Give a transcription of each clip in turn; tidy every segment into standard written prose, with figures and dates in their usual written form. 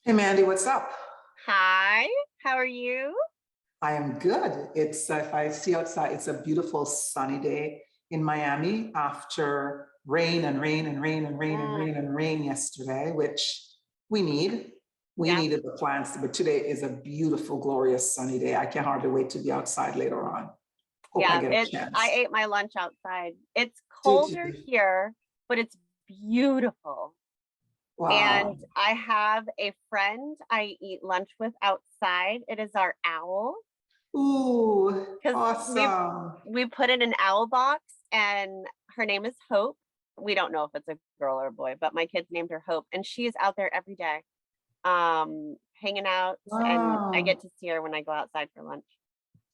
Hey Mandy, what's up? Hi, how are you? I am good. It's if I see outside, it's a beautiful sunny day in Miami after rain and rain and rain and rain and Mm, rain and rain yesterday, which we need. We yeah, needed the plants, but today is a beautiful, glorious sunny day. I can hardly wait to be outside later on. Hope I yeah, get a I chance. ate my lunch outside. It's Did colder you? here, but it's beautiful. And Wow. I have a friend I eat lunch with outside. It is our owl Ooh, because awesome. we put in an owl box and her name is Hope. We don't know if it's a girl or a boy, but my kids named her Hope and she is out there every day hanging out and I get Wow. to see her when I go outside for lunch.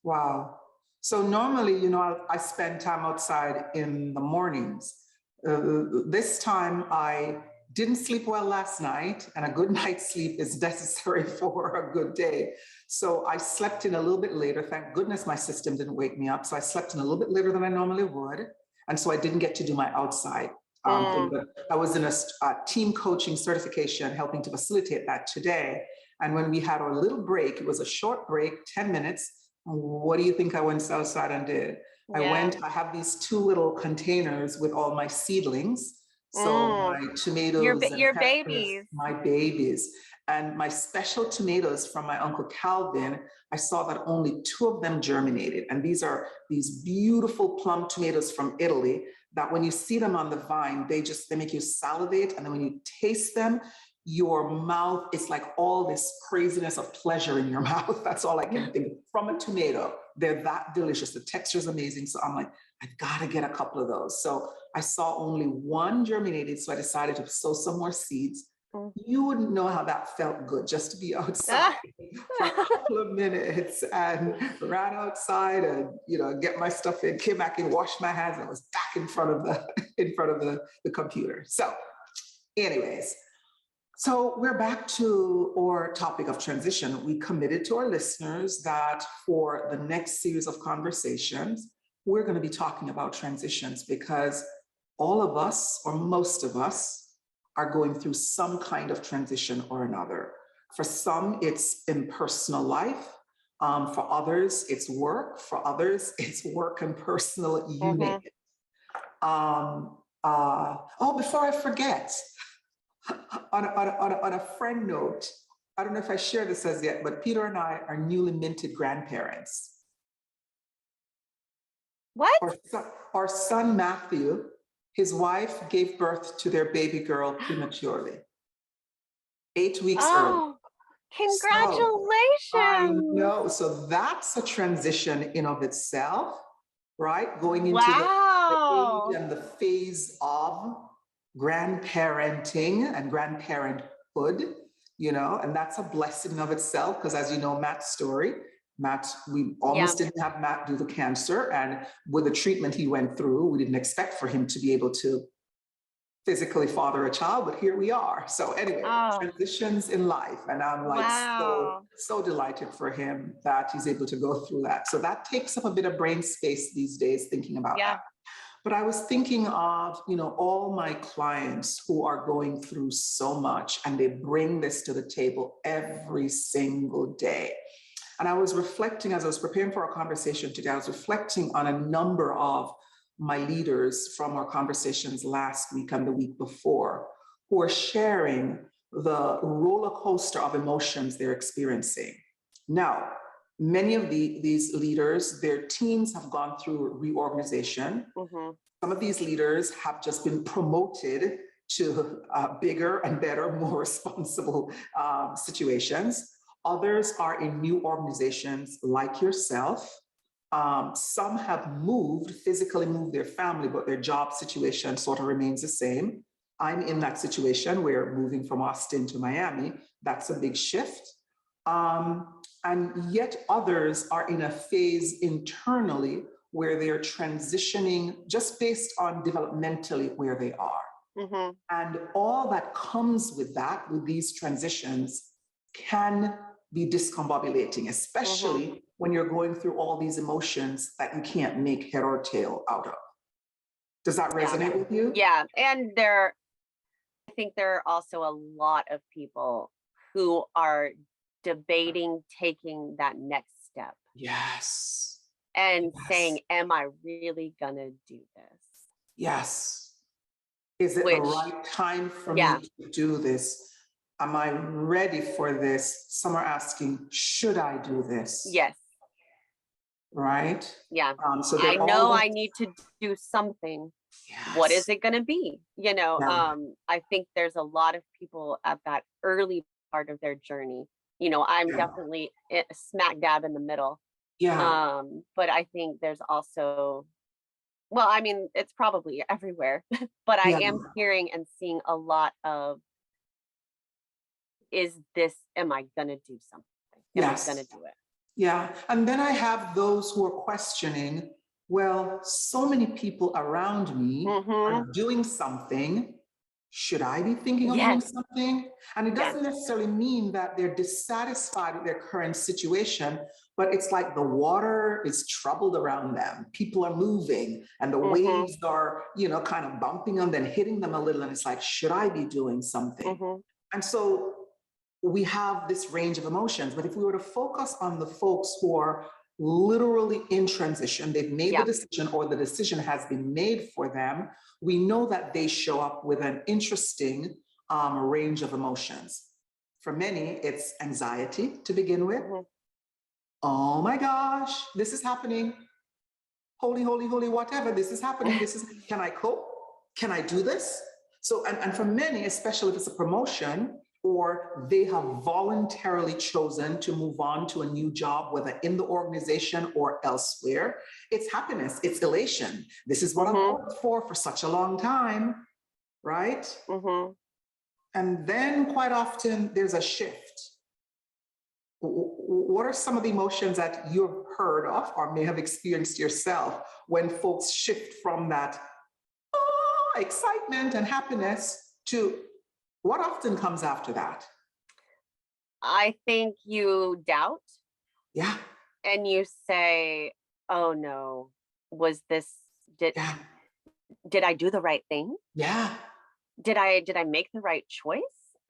Wow. So normally, I spend time outside in the mornings. This time I didn't sleep well last night, and a good night's sleep is necessary for a good day. So I slept in a little bit later. Thank goodness my system didn't wake me up. So I slept in a little bit later than I normally would. And so I didn't get to do my outside thing. Mm. But I was in a team coaching certification helping to facilitate that today. And when we had our little break, it was a short break, 10 minutes. What do you think I went outside and did? Yeah. I have these two little containers with all my seedlings. So Mm. my tomatoes and Your peppers, babies. my babies, and my special tomatoes from my Uncle Calvin, I saw that only two of them germinated. And these are these beautiful plum tomatoes from Italy that when you see them on the vine, they make you salivate. And then when you taste them, your mouth, it's like all this craziness of pleasure in your mouth. That's all I can think of. From a tomato. They're that delicious. The texture is amazing. So I'm like, I've got to get a couple of those. So I saw only one germinated. So I decided to sow some more seeds. Mm. You wouldn't know how that felt good just to be outside Ah. for a couple of minutes and ran outside and get my stuff in, came back and washed my hands and was back in front of the computer. So, anyways, so we're back to our topic of transition. We committed to our listeners that for the next series of conversations, we're going to be talking about transitions because all of us, or most of us, are going through some kind of transition or another. For some, it's in personal life. For others, it's work. For others, it's work and personal, you name Mhm. it. Before I forget, on a friend note, I don't know if I share this as yet, but Peter and I are newly minted grandparents. What? Our son Matthew, his wife gave birth to their baby girl prematurely, 8 weeks early. Oh, So I congratulations. know. So that's a transition in of itself, right? Going into the age Wow. and the phase of grandparenting and grandparenthood, and that's a blessing of itself. Because as you know, Matt's story, we Yeah. almost didn't have Matt do the cancer. And with the treatment he went through, we didn't expect for him to be able to physically father a child, but here we are. So anyway, Oh, transitions in life, and I'm like wow. so delighted for him that he's able to go through that. So that takes up a bit of brain space these days thinking about that. Yeah. But I was thinking of, all my clients who are going through so much and they bring this to the table every single day. And I was reflecting as I was preparing for our conversation today, I was reflecting on a number of my leaders from our conversations last week and the week before who are sharing the roller coaster of emotions they're experiencing. Now, many of these leaders, their teams have gone through reorganization. Mhm. Some of these leaders have just been promoted to bigger and better, more responsible situations. Others are in new organizations like yourself. Some have physically moved their family, but their job situation sort of remains the same. I'm in that situation where moving from Austin to Miami, that's a big shift. And yet others are in a phase internally where they're transitioning just based on developmentally where they are. Mhm. And all that comes with that, with these transitions, can be discombobulating, Mhm. especially when you're going through all these emotions that you can't make head or tail out of. Does that Yeah. resonate with you? Yeah. And I think there are also a lot of people who are debating taking that next step Yes. and Yes. saying, am I really gonna do this? Yes. Is it the Which, right time for yeah, me to do this? Am I ready for this? Some are asking, should I do this? yes, Right? yeah. So I they're know always, I need to do something. What is yes. it gonna be? Yeah. I think there's a lot of people at that early part of their journey. I'm Yeah. definitely smack dab in the middle. Yeah. But I think there's also, well, I mean, it's probably everywhere, but I Yeah. am hearing and seeing a lot of, am I gonna do something? Am I gonna Yes. do it? Yeah. And then I have those who are questioning, well, so many people around me Mm-hmm. are doing something. Should I be thinking of doing Yes. something? And it Yes. doesn't necessarily mean that they're dissatisfied with their current situation, but it's like the water is troubled around them. People are moving and the Mm-hmm. waves are, kind of bumping them, then hitting them a little. And it's like, should I be doing something? Mm-hmm. And so we have this range of emotions. But if we were to focus on the folks who are literally in transition, they've made the Yeah. decision or the decision has been made for them, we know that they show up with an interesting range of emotions. For many, it's anxiety to begin with. Mm-hmm. Oh my gosh, this is happening. Holy, holy, holy, whatever, this is happening. Can I cope? Can I do this? So, and for many, especially if it's a promotion or they have voluntarily chosen to move on to a new job, whether in the organization or elsewhere, it's happiness, it's elation. This is what I've Mm-hmm. worked for such a long time, right? Mm-hmm. And then quite often there's a shift. What are some of the emotions that you've heard of or may have experienced yourself when folks shift from that excitement and happiness to what often comes after that? I think you doubt Yeah, and you say, oh no, was this, did yeah, did I do the right thing? yeah, Did I make the right choice?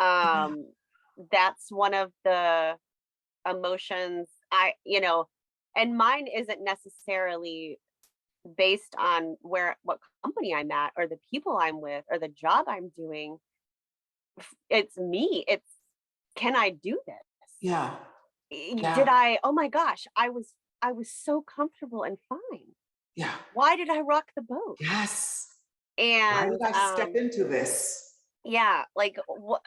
yeah, That's one of the emotions and mine isn't necessarily based on what company I'm at or the people I'm with or the job I'm doing. It's me. It's, can I do this? yeah, Did yeah, I, oh my gosh, I was so comfortable and fine. yeah, Why did I rock the boat? yes. Why did And I step into this? yeah, like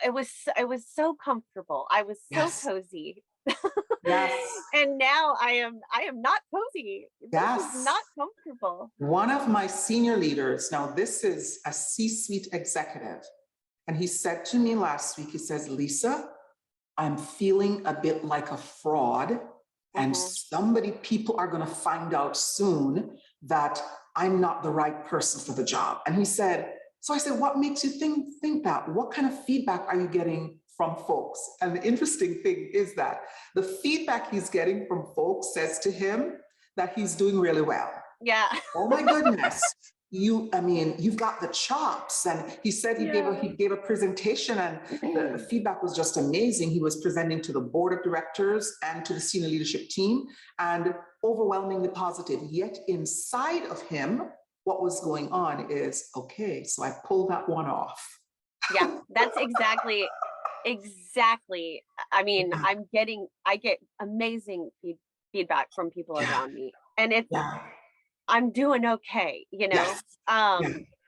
it was so comfortable. I was so Yes, cozy. yes, And now I am not cozy. This is yes. not comfortable. One of my senior leaders, now this is a C-suite executive, and he said to me last week, he says, Lisa, I'm feeling a bit like a fraud. And Hmm. people are going to find out soon that I'm not the right person for the job. And he said, so I said, what makes you think that? What kind of feedback are you getting from folks? And the interesting thing is that the feedback he's getting from folks says to him that he's doing really well. Yeah. Oh my goodness. You've got the chops. And he said he Yeah. gave a presentation and the feedback was just amazing. He was presenting to the board of directors and to the senior leadership team and overwhelmingly positive. Yet inside of him, what was going on is, okay, so I pulled that one off. Yeah, that's exactly. I mean, Yeah, I get amazing feedback from people yeah, around me, and yeah, I'm doing okay, yes, yeah,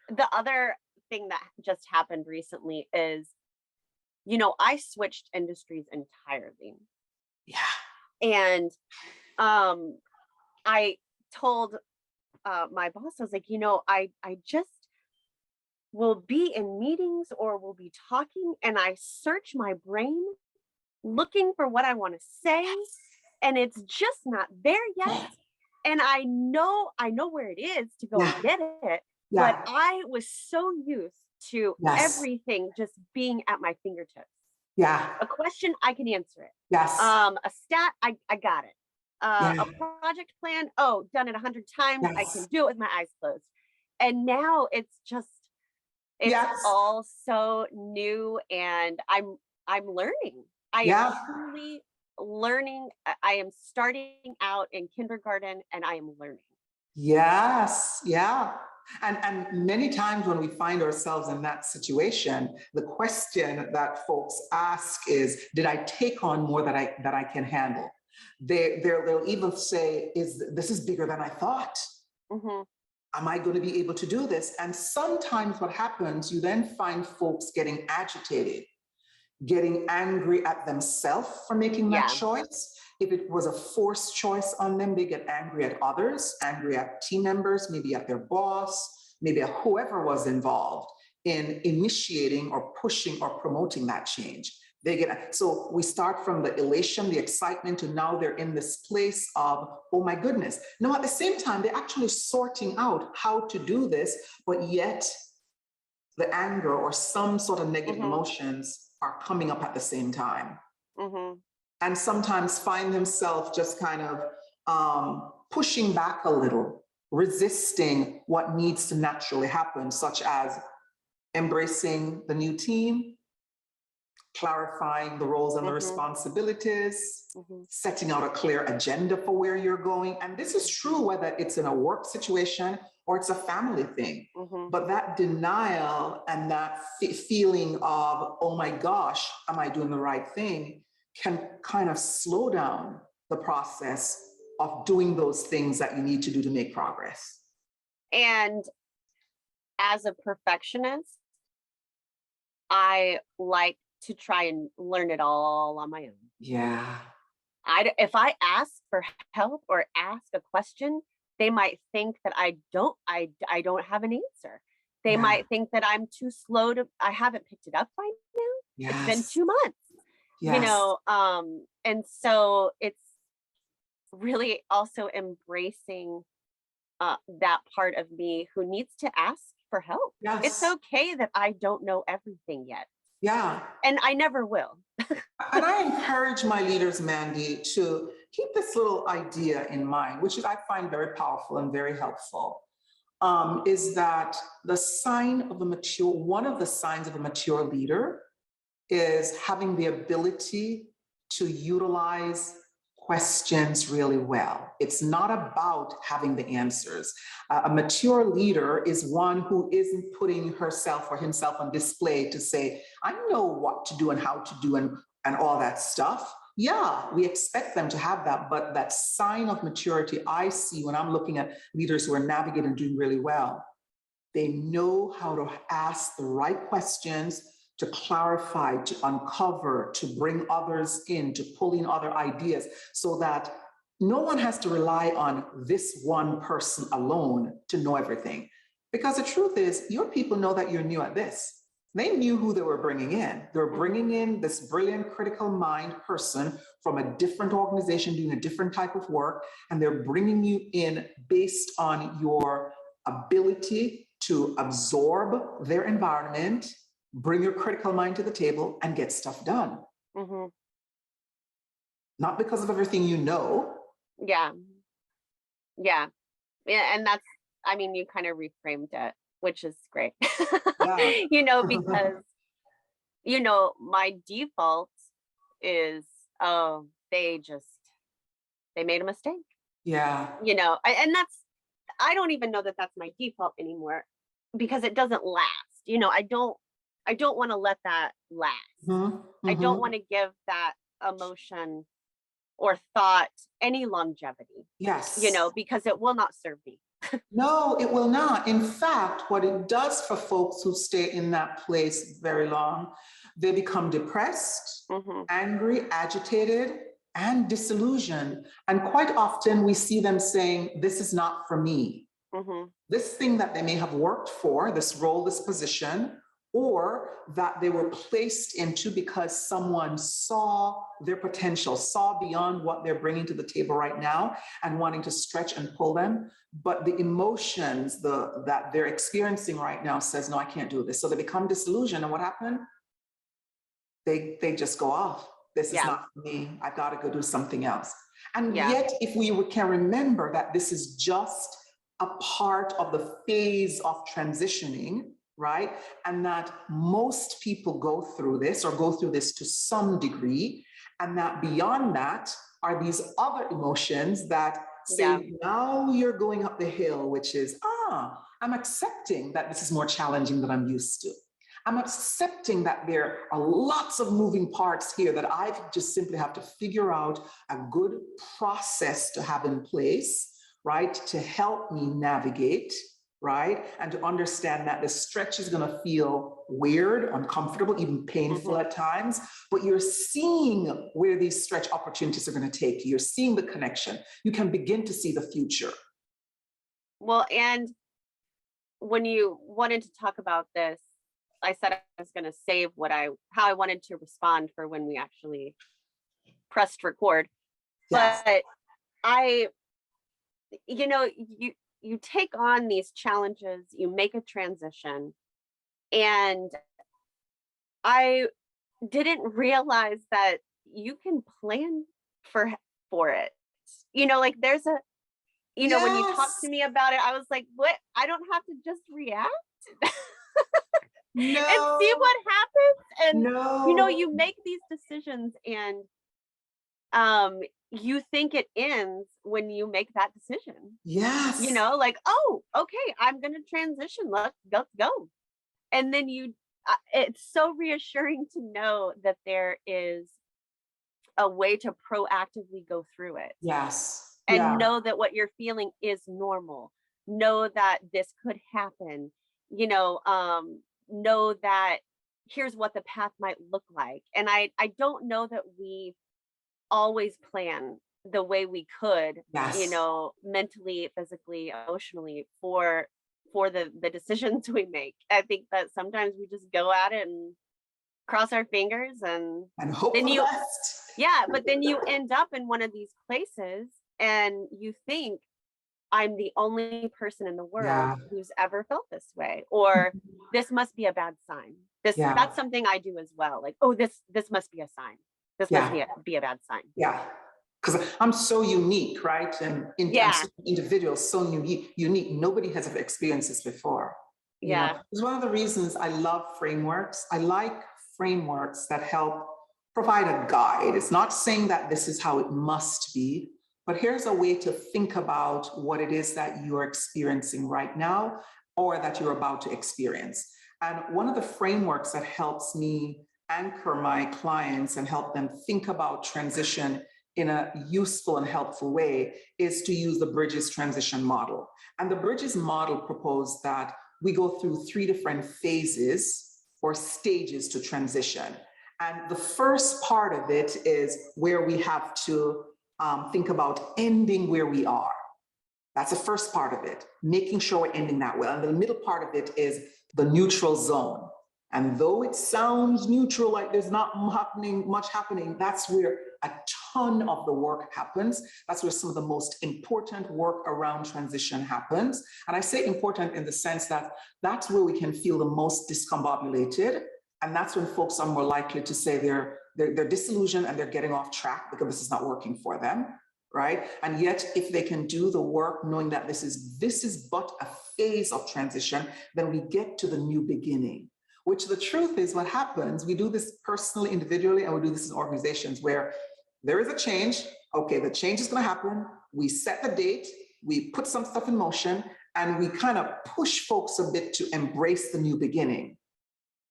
the other thing that just happened recently is, I switched industries entirely. yeah, And um I told my boss, I was like, I just will be in meetings or will be talking and I search my brain looking for what I want to say and it's just not there yet. And I know where it is to go and yeah, get it, but yeah, I was so used to yes, everything just being at my fingertips. yeah, A question, I can answer it. yes, A stat, I got it. yeah, A project plan, oh, done it 100 times. I can yes, do it with my eyes closed. And now it's yes, all so new and I'm learning. I am Yeah. truly learning. I am starting out in kindergarten and I am learning. Yes, yeah. And many times when we find ourselves in that situation, the question that folks ask is, did I take on more that I can handle? They'll even say, this is bigger than I thought. Mm-hmm. Am I going to be able to do this? And sometimes what happens, you then find folks getting agitated, getting angry at themselves for making that Yeah. choice. If it was a forced choice on them, they get angry at others, angry at team members, maybe at their boss, maybe at whoever was involved in initiating or pushing or promoting that change. So we start from the elation, the excitement, to now they're in this place of, oh my goodness. Now at the same time, they're actually sorting out how to do this, but yet the anger or some sort of negative Mm-hmm. emotions are coming up at the same time. Mm-hmm. And sometimes find themselves just kind of pushing back a little, resisting what needs to naturally happen, such as embracing the new team, clarifying the roles and the Mm-hmm. responsibilities, Mm-hmm. setting out a clear agenda for where you're going. And this is true whether it's in a work situation or it's a family thing. Mm-hmm. But that denial and that feeling of, oh my gosh, am I doing the right thing, can kind of slow down the process of doing those things that you need to do to make progress. And as a perfectionist, I like to try and learn it all on my own. Yeah. If I ask for help or ask a question, they might think that I don't have an answer. They Yeah. might think that I'm too slow I haven't picked it up by now. Yes. It's been 2 months. Yes. And so it's really also embracing that part of me who needs to ask for help. Yes. It's okay that I don't know everything yet. Yeah. And I never will. And I encourage my leaders, Mandy, to keep this little idea in mind, which I find very powerful and very helpful, is that one of the signs of a mature leader is having the ability to utilize questions really well. It's not about having the answers. A mature leader is one who isn't putting herself or himself on display to say, I know what to do and how to do and all that stuff. Yeah, we expect them to have that, but that sign of maturity I see when I'm looking at leaders who are navigating and doing really well. They know how to ask the right questions, to clarify, to uncover, to bring others in, to pull in other ideas, so that no one has to rely on this one person alone to know everything. Because the truth is, your people know that you're new at this. They knew who they were bringing in. They were bringing in this brilliant critical mind person from a different organization doing a different type of work, and they're bringing you in based on your ability to absorb their environment, bring your critical mind to the table, and get stuff done. Mm-hmm. Not because of everything you know. Yeah. Yeah. And that's, I mean, you kind of reframed it, which is great. Yeah. Because, my default is, oh, they made a mistake. Yeah. And I don't even know that that's my default anymore, because it doesn't last. I don't want to let that last. Mm-hmm. I don't want to give that emotion or thought any longevity. Yes. Because it will not serve me. No, it will not. In fact, what it does for folks who stay in that place very long, they become depressed, Mm-hmm. angry, agitated, and disillusioned. And quite often we see them saying, this is not for me. Mm-hmm. This thing that they may have worked for, this role, this position, or that they were placed into because someone saw their potential, saw beyond what they're bringing to the table right now and wanting to stretch and pull them. But the emotions that they're experiencing right now says, no, I can't do this. So they become disillusioned. And what happened? They just go off. This is not for me. I've got to go do something else. And yet, if we can remember that this is just a part of the phase of transitioning, right? And that most people go through this or go through this to some degree. And that beyond that are these other emotions that say, now you're going up the hill, which is, I'm accepting that this is more challenging than I'm used to. I'm accepting that there are lots of moving parts here that I just simply have to figure out a good process to have in place, right, to help me navigate, right, and to understand that the stretch is going to feel weird, uncomfortable, even painful at times, but you're seeing where these stretch opportunities are going to take you. You're seeing the connection. You can begin to see the future. Well, and when you wanted to talk about this, I said I was going to save how I wanted to respond for when we actually pressed record. Yes. But you take on these challenges, you make a transition, and I didn't realize that you can plan for it. Like there's a, when you talk to me about it, I was like, what? I don't have to just react and see what happens. And, you make these decisions and you think it ends when you make that decision. Yes. Like, oh, okay, I'm going to transition. Let's go. And then it's so reassuring to know that there is a way to proactively go through it. Yes. And know that what you're feeling is normal. Know that this could happen. Know that here's what the path might look like. And I don't know that we always plan the way we could, mentally, physically, emotionally for the decisions we make. I think that sometimes we just go at it and cross our fingers and hope then for the best. Yeah, but then you end up in one of these places and you think, I'm the only person in the world who's ever felt this way, or this must be a bad sign. That's something I do as well. Like, oh, this must be a sign. This must be a bad sign. Yeah. Because I'm so unique, right? And individuals so unique. Nobody has ever experienced this before. It's one of the reasons I love frameworks. I like frameworks that help provide a guide. It's not saying that this is how it must be, but here's a way to think about what it is that you're experiencing right now or that you're about to experience. And one of the frameworks that helps me anchor my clients and help them think about transition in a useful and helpful way is to use the Bridges transition model. And the Bridges model proposed that we go through 3 different phases or stages to transition. And the first part of it is where we have to think about ending where we are. That's the first part of it, making sure we're ending that well. And the middle part of it is the neutral zone. And though it sounds neutral, like there's not much happening, that's where a ton of the work happens. That's where some of the most important work around transition happens. And I say important in the sense that that's where we can feel the most discombobulated. And that's when folks are more likely to say they're disillusioned and they're getting off track because this is not working for them, right? And yet, if they can do the work knowing that this is but a phase of transition, then we get to the new beginning. Which the truth is what happens, we do this personally, individually, and we do this in organizations where there is a change. Okay, the change is going to happen. We set the date, we put some stuff in motion, and we kind of push folks a bit to embrace the new beginning.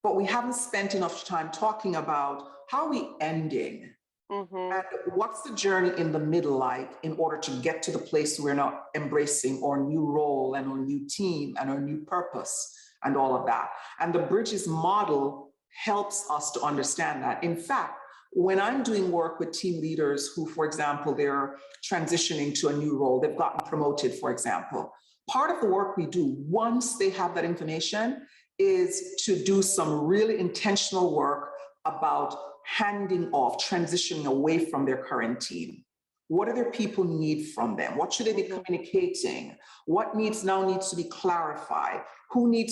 But we haven't spent enough time talking about how are we ending? And what's the journey in the middle like in order to get to the place we're now embracing our new role and our new team and our new purpose and all of that. And the Bridges model helps us to understand that. In fact, when I'm doing work with team leaders who, for example, they're transitioning to a new role, they've gotten promoted, for example, part of the work we do once they have that information is to do some really intentional work about handing off, transitioning away from their current team. What do their people need from them? What should they be communicating? What needs to be clarified? Who may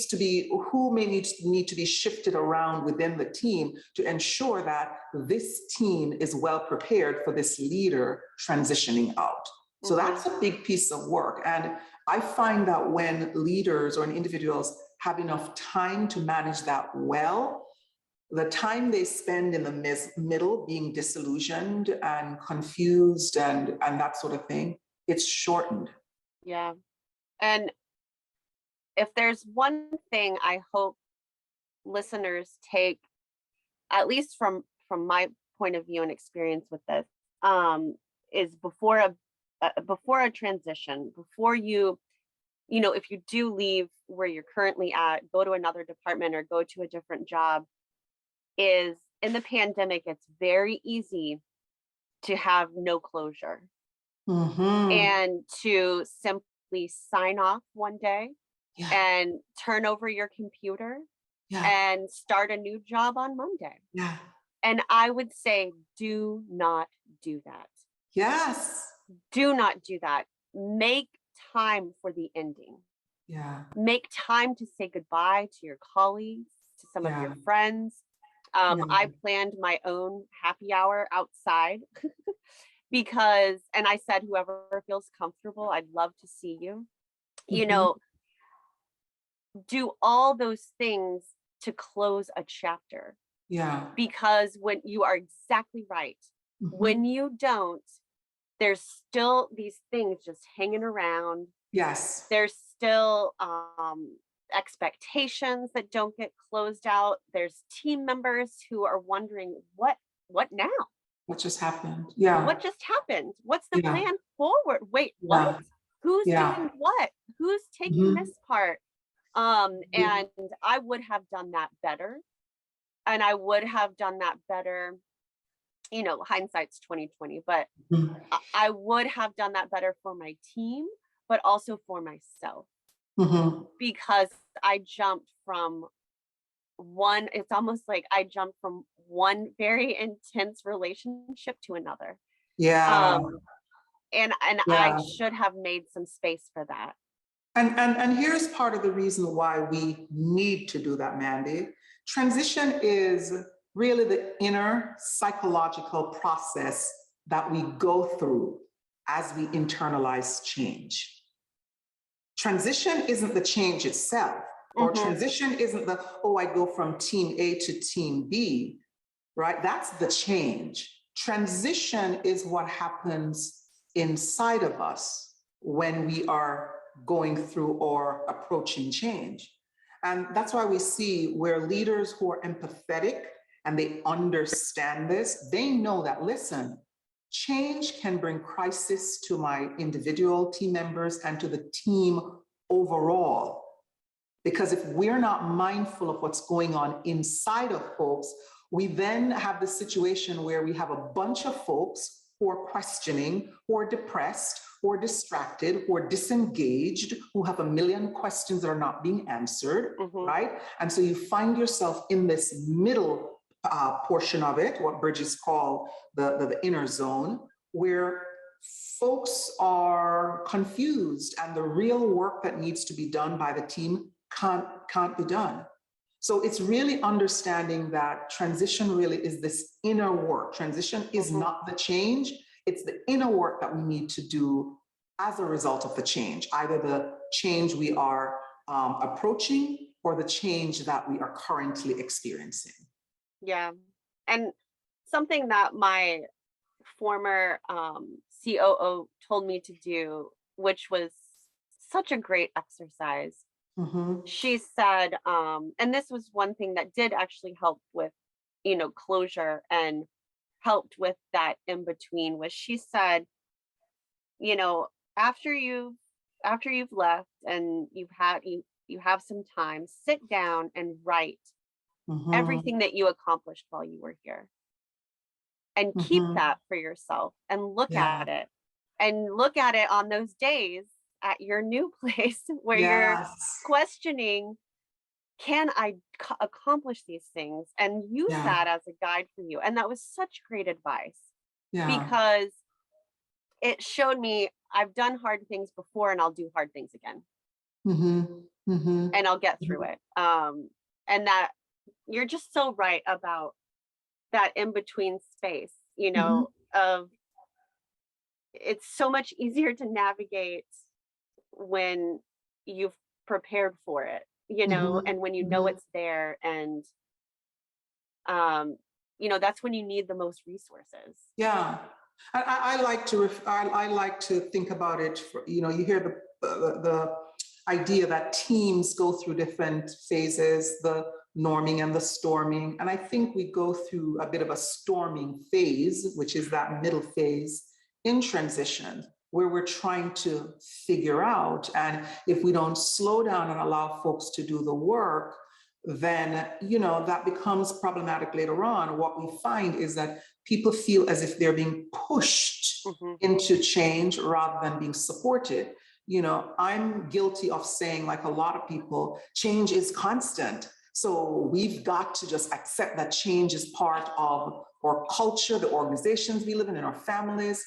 need to be shifted around within the team to ensure that this team is well prepared for this leader transitioning out? So that's a big piece of work. And I find that when leaders or individuals have enough time to manage that well, the time they spend in the middle being disillusioned and confused and that sort of thing, it's shortened. Yeah. And if there's one thing I hope listeners take, at least from my point of view and experience with this, is before a transition, before if you do leave where you're currently at, go to another department or go to a different job, is in the pandemic, it's very easy to have no closure and to simply sign off one day and turn over your computer and start a new job on Monday. Yeah. And I would say, do not do that. Yes. Do not do that. Make time for the ending. Yeah. Make time to say goodbye to your colleagues, to some of your friends. I planned my own happy hour outside because, and I said, whoever feels comfortable, I'd love to see you. Do all those things to close a chapter. Yeah. Because when you are exactly right, when you don't, there's still these things just hanging around. Yes. There's still expectations that don't get closed out. There's team members who are wondering, what now? What just happened? Yeah. What just happened? What's the plan forward? Wait, what? Who's doing what? Who's taking this part? And I would have done that better. And I would have done that better. Hindsight's 2020, but I would have done that better for my team, but also for myself. Because I jumped from it's almost like I jumped from one very intense relationship to another. Yeah. And I should have made some space for that. And here's part of the reason why we need to do that, Mandy. Transition is really the inner psychological process that we go through as we internalize change. Transition isn't the change itself, or transition isn't I go from team A to team B, right? That's the change. Transition is what happens inside of us when we are going through or approaching change. And that's why we see where leaders who are empathetic and they understand this, they know that, listen, change can bring crisis to my individual team members and to the team overall. Because if we're not mindful of what's going on inside of folks, we then have the situation where we have a bunch of folks who are questioning, who are depressed, who are distracted, who are disengaged, who have a million questions that are not being answered, right? And so you find yourself in this middle portion of it, what Bridges call the inner zone, where folks are confused and the real work that needs to be done by the team can't be done. So it's really understanding that transition really is this inner work. Transition is not the change. It's the inner work that we need to do as a result of the change, either the change we are approaching or the change that we are currently experiencing. Yeah. And something that my former COO told me to do, which was such a great exercise. She said, and this was one thing that did actually help with, closure and helped with that in between, was she said, after you've left and you have some time, sit down and write everything that you accomplished while you were here, and keep that for yourself and look at it on those days at your new place where you're questioning, can I accomplish these things, and use that as a guide for you. And that was such great advice, because it showed me I've done hard things before and I'll do hard things again. And I'll get through it. And that you're just so right about that in between space, of it's so much easier to navigate when you've prepared for it, and when it's there, and that's when you need the most resources. Yeah. I like to I like to think about it for, you hear the idea that teams go through different phases, the norming and the storming. And I think we go through a bit of a storming phase, which is that middle phase in transition, where we're trying to figure out. And if we don't slow down and allow folks to do the work, then that becomes problematic later on. What we find is that people feel as if they're being pushed into change rather than being supported. I'm guilty of saying, like a lot of people, change is constant. So we've got to just accept that change is part of our culture, the organizations we live in our families.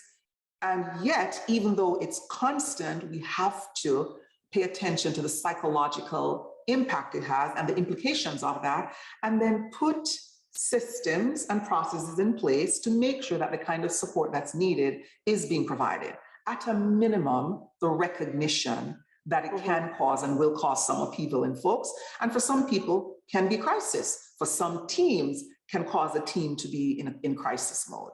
And yet, even though it's constant, we have to pay attention to the psychological impact it has and the implications of that, and then put systems and processes in place to make sure that the kind of support that's needed is being provided. At a minimum, the recognition that it can cause and will cause some upheaval in folks, and for some people can be crisis. For some teams, can cause a team to be in crisis mode.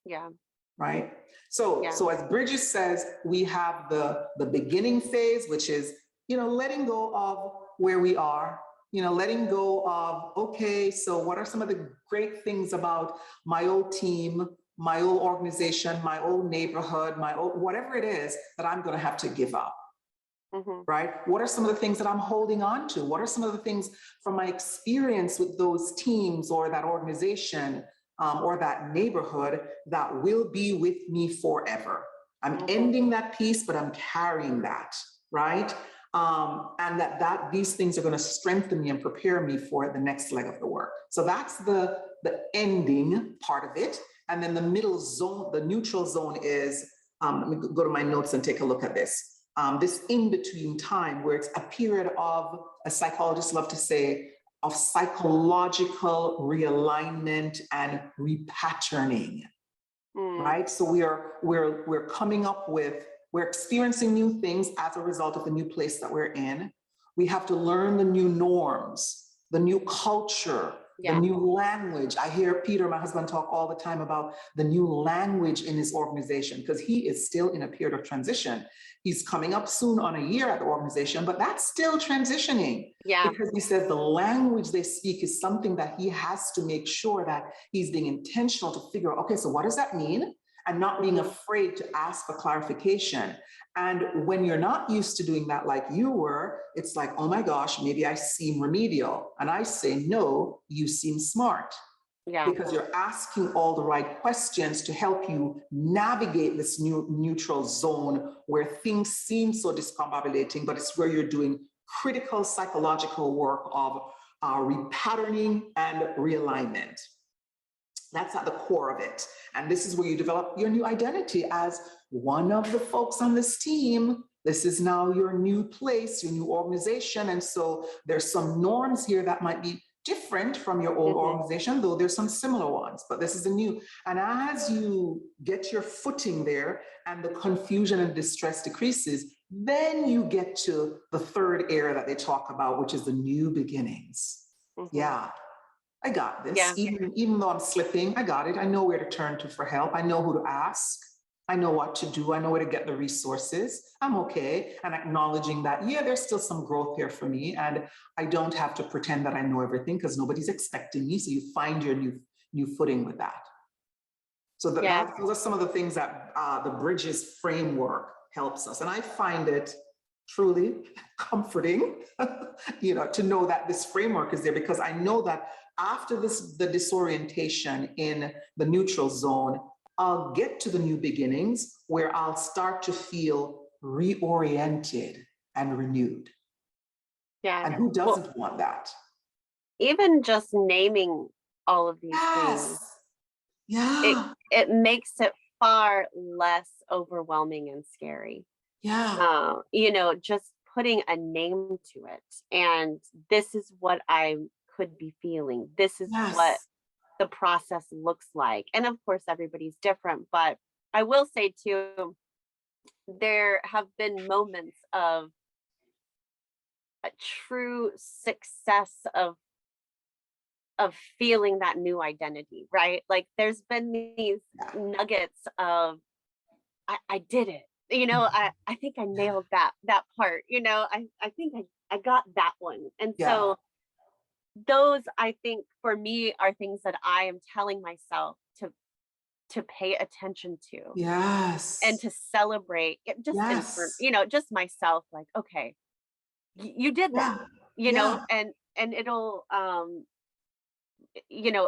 Yeah. Right? So as Bridget says, we have the beginning phase, which is, letting go of where we are, letting go of, okay, so what are some of the great things about my old team, my old organization, my old neighborhood, my old, whatever it is that I'm going to have to give up. Right? What are some of the things that I'm holding on to? What are some of the things from my experience with those teams or that organization or that neighborhood that will be with me forever? I'm ending that piece, but I'm carrying that, right? And that these things are going to strengthen me and prepare me for the next leg of the work. So that's the ending part of it. And then the middle zone, the neutral zone is, let me go to my notes and take a look at this. This in-between time where it's a period of, as psychologists love to say, of psychological realignment and repatterning, right? So we're coming up with, we're experiencing new things as a result of the new place that we're in. We have to learn the new norms, the new culture, the new language. I hear Peter, my husband, talk all the time about the new language in his organization because he is still in a period of transition. He's coming up soon on a year at the organization, but that's still transitioning. Because he says the language they speak is something that he has to make sure that he's being intentional to figure out, okay, so what does that mean? And not being afraid to ask for clarification. And when you're not used to doing that like you were, it's like, oh my gosh, maybe I seem remedial. And I say, no, you seem smart. Because you're asking all the right questions to help you navigate this new neutral zone where things seem so discombobulating, but it's where you're doing critical psychological work of repatterning and realignment. That's at the core of it. And this is where you develop your new identity as one of the folks on this team. This is now your new place, your new organization. And so there's some norms here that might be different from your old organization, though there's some similar ones, but this is a new. And as you get your footing there and the confusion and distress decreases, then you get to the third era that they talk about, which is the new beginnings. Yeah. I got this. Even though I'm slipping, I got it. I know where to turn to for help. I know who to ask. I know what to do. I know where to get the resources. I'm okay. And acknowledging that, there's still some growth here for me. And I don't have to pretend that I know everything because nobody's expecting me. So you find your new footing with that. So those are some of the things that the Bridges framework helps us. And I find it truly comforting, to know that this framework is there, because I know that after the disorientation in the neutral zone, I'll get to the new beginnings where I'll start to feel reoriented and renewed. And who doesn't want that? Even just naming all of these things, it makes it far less overwhelming and scary. Just putting a name to it. And this is what I could be feeling. This is what the process looks like. And of course, everybody's different. But I will say too, there have been moments of a true success of feeling that new identity, right? Like there's been these Yeah. nuggets of I did it. I think I Yeah. nailed that part. I think I got that one. And Yeah. so those, I think, for me are things that I am telling myself to pay attention to and Yes. to celebrate it just in front, Yes. just myself, like, okay, you did that, Yeah. Yeah. and it'll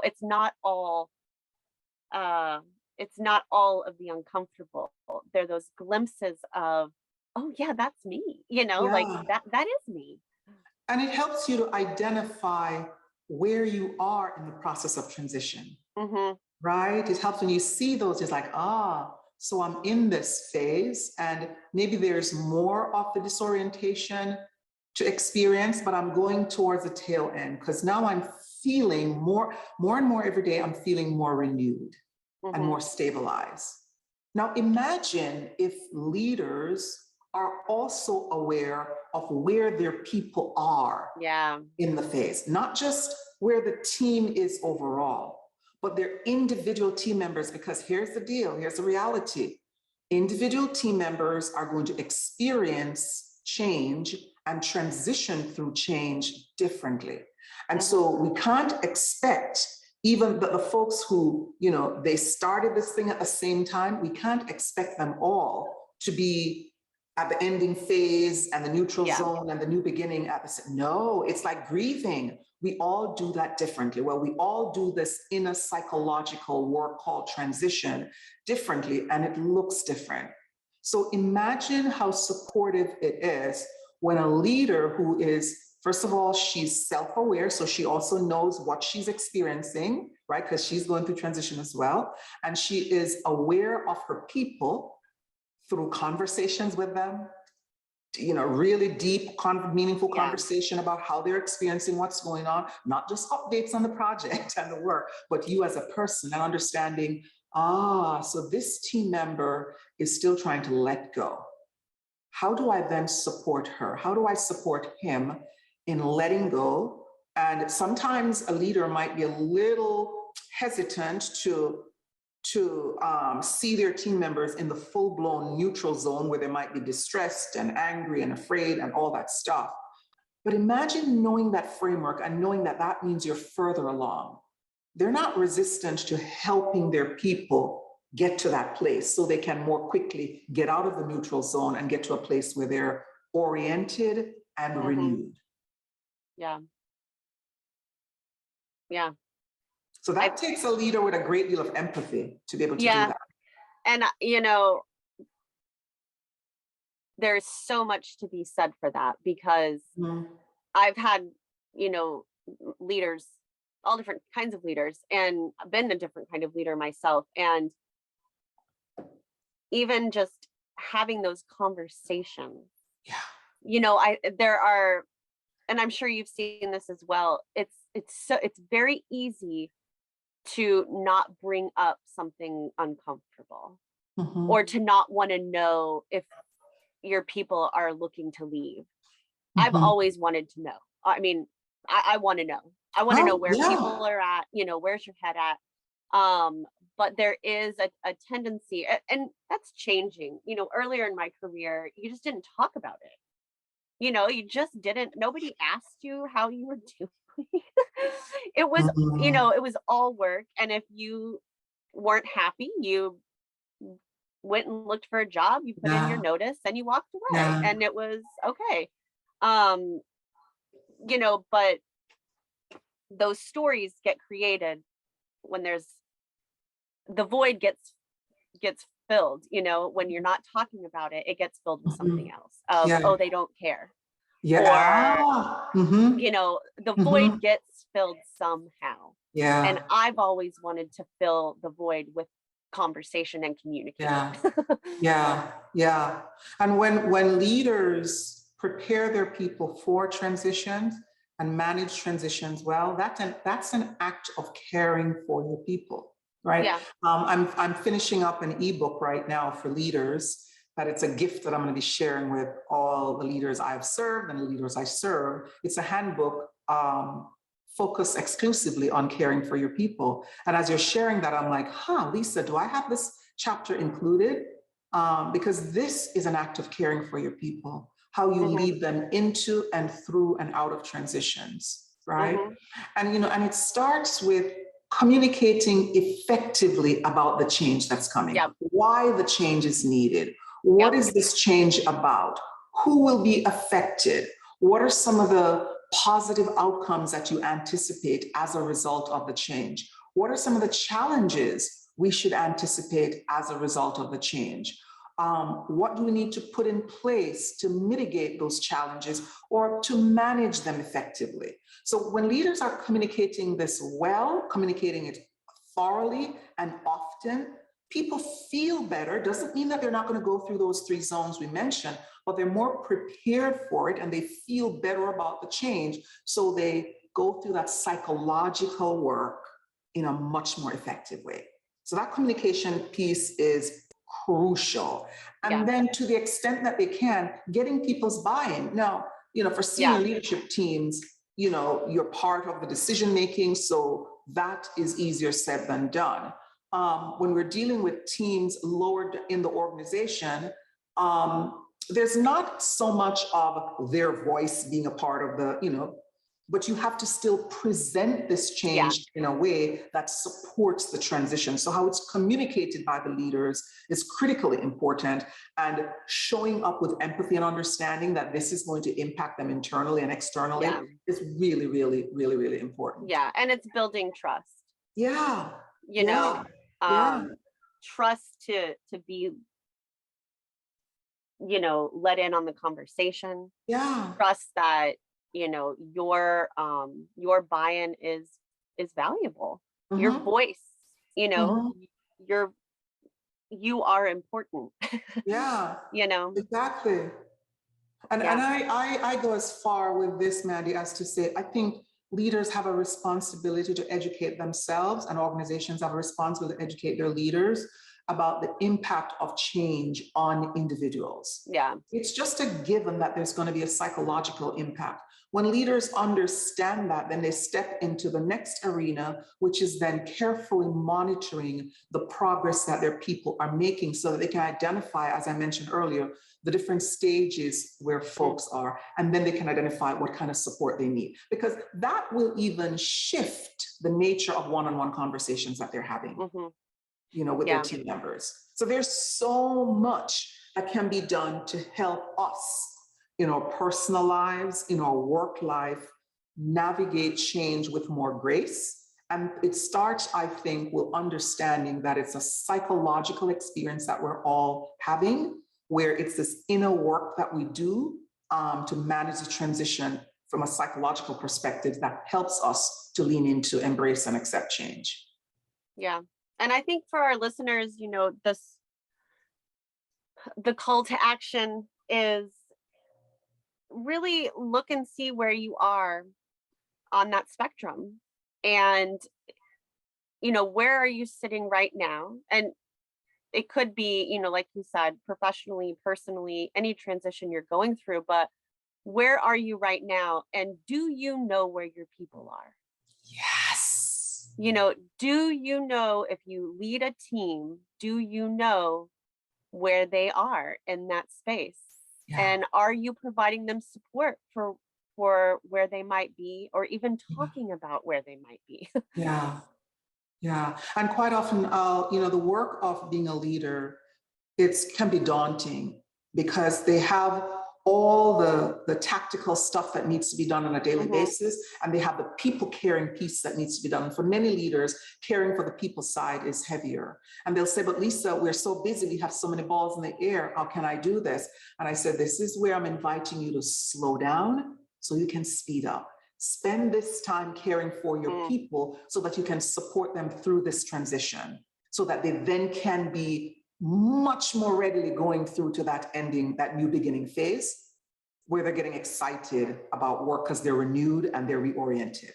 it's not all uh it's not all of the uncomfortable. There are those glimpses of, oh yeah, that's me, like Yeah. that is me. And it helps you to identify where you are in the process of transition, Hmm. right? It helps when you see those, it's like, so I'm in this phase, and maybe there's more of the disorientation to experience, but I'm going towards the tail end because now I'm feeling more and more every day, I'm feeling more renewed and Hmm. more stabilized. Now, imagine if leaders are also aware of where their people are Yeah. in the phase, not just where the team is overall, but their individual team members, because here's the deal, here's the reality. Individual team members are going to experience change and transition through change differently. And Hmm. so we can't expect even the folks who, they started this thing at the same time, we can't expect them all to be at the ending phase and the neutral Yeah. zone and the new beginning at the, no, it's like grieving. We all do that differently. Well, we all do this inner psychological work called transition differently, and it looks different. So imagine how supportive it is when a leader who is, first of all, she's self-aware, so she also knows what she's experiencing, right? Because she's going through transition as well. And she is aware of her people through conversations with them, really deep, meaningful Yeah. conversation about how they're experiencing what's going on, not just updates on the project and the work, but you as a person and understanding, so this team member is still trying to let go. How do I then support her? How do I support him in letting go? And sometimes a leader might be a little hesitant to see their team members in the full-blown neutral zone where they might be distressed and angry and afraid and all that stuff. But imagine knowing that framework and knowing that that means you're further along. They're not resistant to helping their people get to that place so they can more quickly get out of the neutral zone and get to a place where they're oriented and Hmm. renewed. Yeah. Yeah. So I that takes a leader with a great deal of empathy to be able to do Yeah. that. And there's so much to be said for that, because Mm, I've had, leaders, all different kinds of leaders, and I've been a different kind of leader myself. And even just having those conversations, yeah. there are, and I'm sure you've seen this as well. It's very easy to not bring up something uncomfortable, or Mhm, to not want to know if your people are looking to leave. I've mhm. always wanted to know. I mean, I want to know. I want to know Oh, where yeah. people are at, where's your head at? But there is a tendency, and that's changing. Earlier in my career, you just didn't talk about it. You just didn't, nobody asked you how you were doing. It was, Mhm. it was all work. And if you weren't happy, you went and looked for a job, you put in your Yeah, notice, and you walked away, yeah. and it was okay. Um, but those stories get created when the void gets filled, when you're not talking about it, it gets filled with something Mhm. else of, Yeah, oh, they don't care. yeah. Or, Mhm, the void mhm. gets filled somehow. And Yeah, I've always wanted to fill the void with conversation and communicate. yeah, yeah, yeah. And when leaders prepare their people for transitions and manage transitions well, that's an act of caring for your people, right? Yeah. I'm finishing up an ebook right now for leaders, that it's a gift that I'm going to be sharing with all the leaders I've served and the leaders I serve. It's a handbook focused exclusively on caring for your people. And as you're sharing that, I'm like, Lisa, do I have this chapter included? Because this is an act of caring for your people, how you lead them into and through and out of transitions, right? And it starts with communicating effectively about the change that's coming, why the change is needed. What is this change about? Who will be affected? What are some of the positive outcomes that you anticipate as a result of the change? What are some of the challenges we should anticipate as a result of the change? What do we need to put in place to mitigate those challenges or to manage them effectively? So when leaders are communicating this well, communicating it thoroughly and often, people feel better. Doesn't mean that they're not going to go through those 3 zones we mentioned, but they're more prepared for it and they feel better about the change. So they go through that psychological work in a much more effective way. So that communication piece is crucial. And then to the extent that they can, getting people's buy-in. Now, for senior leadership teams, you're part of the decision making, so that is easier said than done. When we're dealing with teams lower in the organization, there's not so much of their voice being a part of the, but you have to still present this change in a way that supports the transition. So how it's communicated by the leaders is critically important, and showing up with empathy and understanding that this is going to impact them internally and externally is really, really, really, really important. Yeah, and it's building trust. Yeah. Trust to be, let in on the conversation. Trust that your buy-in is valuable. Your voice, you are important. Exactly. And I go as far with this, Mandy, as to say, I think leaders have a responsibility to educate themselves, and organizations have a responsibility to educate their leaders about the impact of change on individuals. It's just a given that there's going to be a psychological impact. When leaders understand that, then they step into the next arena, which is then carefully monitoring the progress that their people are making so that they can identify, as I mentioned earlier, the different stages where folks are, and then they can identify what kind of support they need, because that will even shift the nature of one-on-one conversations that they're having, with their team members. So there's so much that can be done to help us in our personal lives, in our work life, navigate change with more grace. And it starts, I think, with understanding that it's a psychological experience that we're all having, where it's this inner work that we do to manage the transition from a psychological perspective that helps us to lean into, embrace, and accept change. Yeah. And I think for our listeners, the call to action is really look and see where you are on that spectrum. And, where are you sitting right now? And it could be, like you said, professionally, personally, any transition you're going through, but where are you right now? And do you know where your people are? Yes. Do you know, if you lead a team, do you know where they are in that space? And are you providing them support for where they might be, or even talking about where they might be? Yeah. And quite often, the work of being a leader, it can be daunting because they have all the tactical stuff that needs to be done on a daily basis, and they have the people caring piece that needs to be done. And for many leaders, caring for the people side is heavier. And they'll say, but Lisa, we're so busy, we have so many balls in the air, how can I do this? And I said, this is where I'm inviting you to slow down so you can speed up. Spend this time caring for your people so that you can support them through this transition, so that they then can be much more readily going through to that ending, that new beginning phase, where they're getting excited about work because they're renewed and they're reoriented.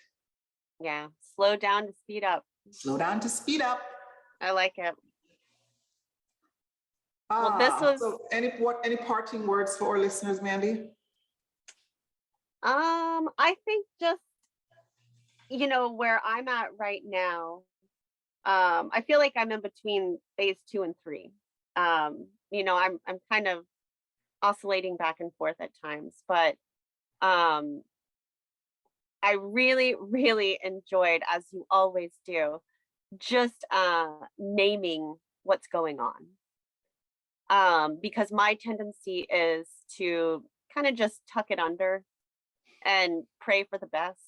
Yeah. Slow down to speed up. Slow down to speed up. I like it. Well, this was. So any parting words for our listeners, Mandy? I think just, where I'm at right now, I feel like I'm in between phase 2 and 3. I'm kind of oscillating back and forth at times, but I really, really enjoyed, as you always do, just naming what's going on. Because my tendency is to kind of just tuck it under and pray for the best.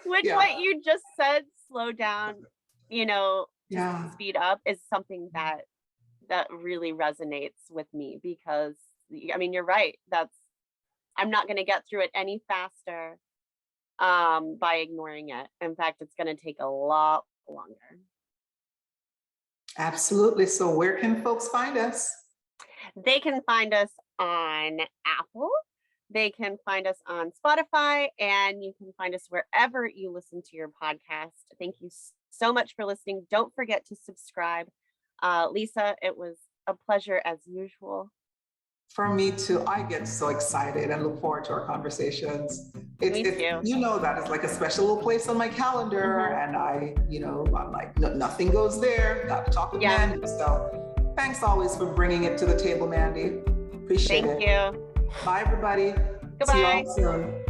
which Yeah. what you just said, slow down, Yeah. speed up, is something that really resonates with me, because you're right. I'm not going to get through it any faster by ignoring it. In fact, it's going to take a lot longer. Absolutely. So where can folks find us? They can find us on Apple. They can find us on Spotify, and you can find us wherever you listen to your podcast. Thank you so much for listening. Don't forget to subscribe. Lisa, it was a pleasure as usual. For me too. I get so excited and look forward to our conversations. Me too. That is like a special little place on my calendar. And I'm like, nothing goes there. Got to talk with Mandy. So thanks always for bringing it to the table, Mandy. Appreciate it. Thank you. Bye, everybody. Goodbye. See you all soon.